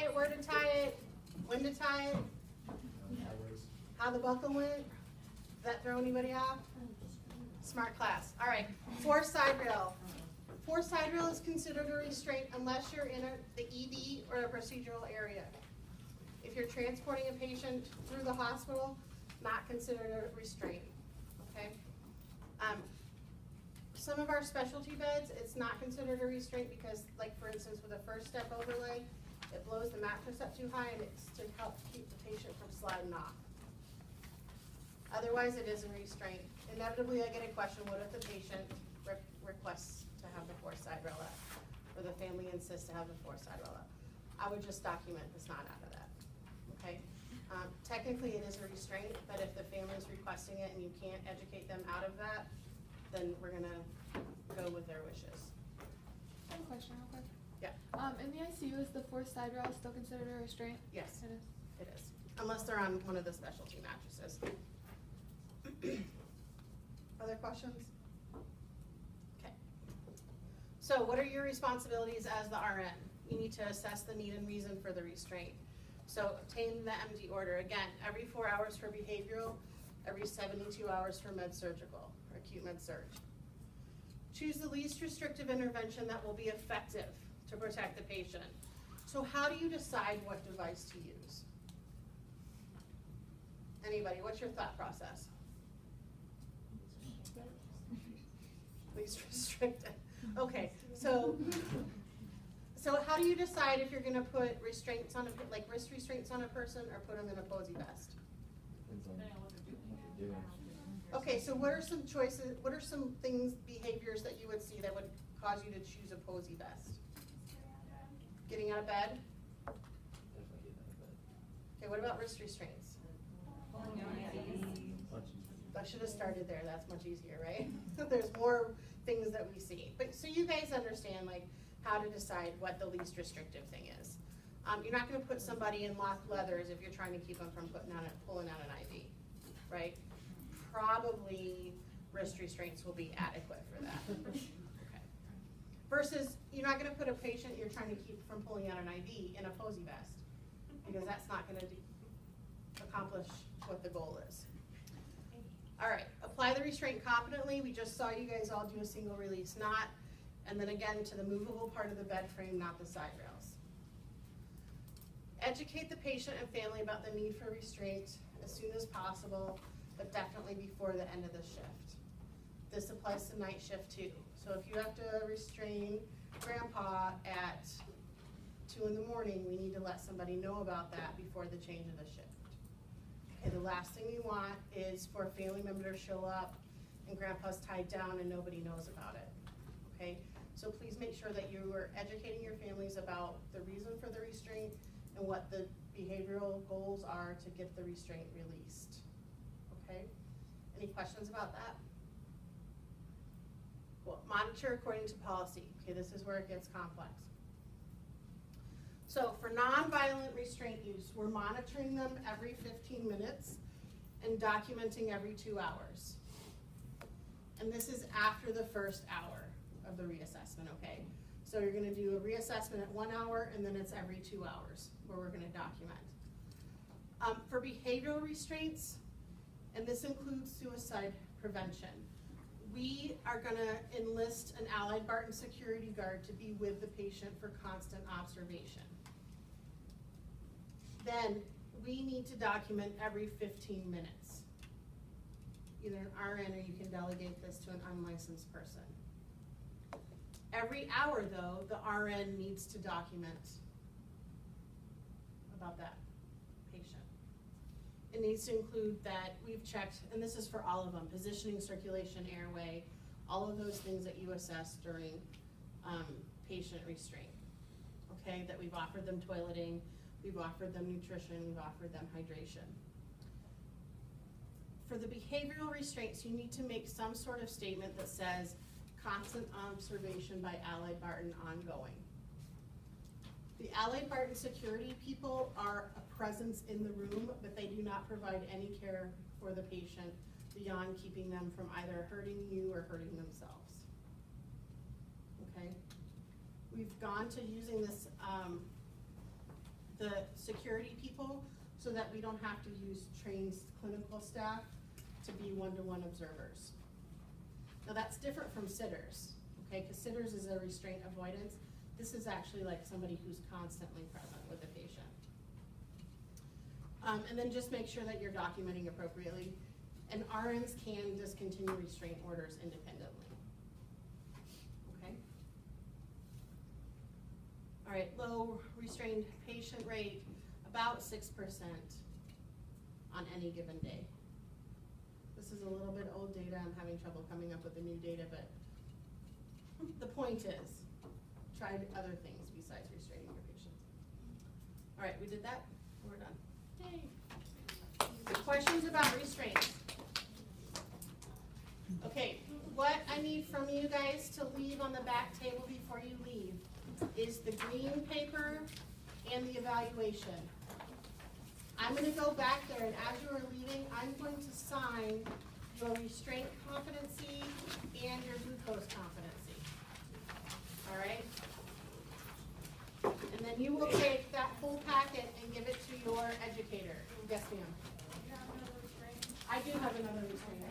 it, where to tie it, when to tie it, how the buckle went. Does that throw anybody off? Smart class. All right, forced side rail. Forced side rail is considered a restraint unless you're in the ED or a procedural area. If you're transporting a patient through the hospital, not considered a restraint, okay? Some of our specialty beds, it's not considered a restraint because, like for instance, with a first step overlay, it blows the mattress up too high and it's to help keep the patient from sliding off. Otherwise, it is a restraint. Inevitably, I get a question, what if the patient requests to have the forced side rail up, or the family insists to have the forced side rail up? I would just document it's not out of that, okay? Technically, it is a restraint, but if the family is requesting it and you can't educate them out of that, then we're gonna go with their wishes. I have a question real quick. Yeah. In the ICU, is the forced side rail still considered a restraint? Yes. It is. It is, unless they're on one of the specialty mattresses. Other questions? Okay. So what are your responsibilities as the RN? You need to assess the need and reason for the restraint. So obtain the MD order, again, every 4 hours for behavioral, every 72 hours for med-surgical, or acute med-surg. Choose the least restrictive intervention that will be effective to protect the patient. So how do you decide what device to use? Anybody, what's your thought process? Least restrictive. Okay, so how do you decide if you're gonna put restraints on a, like wrist restraints on a person or put them in a posy vest? Okay, so what are some choices, what are some things, behaviors that you would see that would cause you to choose a posy vest? Getting out of bed? Okay, what about wrist restraints? I should have started there, that's much easier, right? There's more things that we see. But so you guys understand like how to decide what the least restrictive thing is. You're not gonna put somebody in locked leathers if you're trying to keep them from pulling out an IV, right? Probably wrist restraints will be adequate for that. Okay. Versus, you're not gonna put a patient you're trying to keep from pulling out an IV in a posy vest, because that's not gonna accomplish what the goal is. All right, apply the restraint competently. We just saw you guys all do a single release knot, and then again to the movable part of the bed frame, not the side rails. Educate the patient and family about the need for restraint as soon as possible, but definitely before the end of the shift. This applies to night shift too. So if you have to restrain grandpa at 2 in the morning, we need to let somebody know about that before the change of the shift. Okay, the last thing you want is for a family member to show up and grandpa's tied down and nobody knows about it, okay? So please make sure that you are educating your families about the reason for the restraint and what the behavioral goals are to get the restraint released, okay? Any questions about that? Well, monitor according to policy. Okay, this is where it gets complex. So for non-violent restraint use, we're monitoring them every 15 minutes and documenting every 2 hours. And this is after the first hour of the reassessment, okay? So you're gonna do a reassessment at 1 hour and then it's every 2 hours where we're gonna document. For behavioral restraints, and this includes suicide prevention, we are gonna enlist an allied Barton security guard to be with the patient for constant observation. Then we need to document every 15 minutes. Either an RN or you can delegate this to an unlicensed person. Every hour though, the RN needs to document about that patient. It needs to include that we've checked, and this is for all of them, positioning, circulation, airway, all of those things that you assess during patient restraint. Okay, that we've offered them toileting, we've offered them nutrition, we've offered them hydration. For the behavioral restraints, you need to make some sort of statement that says constant observation by Allied Barton ongoing. The Allied Barton security people are a presence in the room, but they do not provide any care for the patient beyond keeping them from either hurting you or hurting themselves. Okay? We've gone to using this the security people so that we don't have to use trained clinical staff to be one-to-one observers. Now that's different from sitters, okay? Because sitters is a restraint avoidance. This is actually like somebody who's constantly present with the patient. And then just make sure that you're documenting appropriately. And RNs can discontinue restraint orders independently. Okay? All right, low restrained patient rate, about 6% on any given day. This is a little bit old data. I'm having trouble coming up with the new data, but the point is, try other things besides restraining your patients. All right, we did that. We're done. Yay. Questions about restraints? Okay, what I need from you guys to leave on the back table before you leave is the green paper and the evaluation. I'm going to go back there, and as you are leaving, I'm going to sign your restraint competency and your glucose competency. All right? And then you will take that whole packet and give it to your educator. Yes, ma'am. I do have another restraint.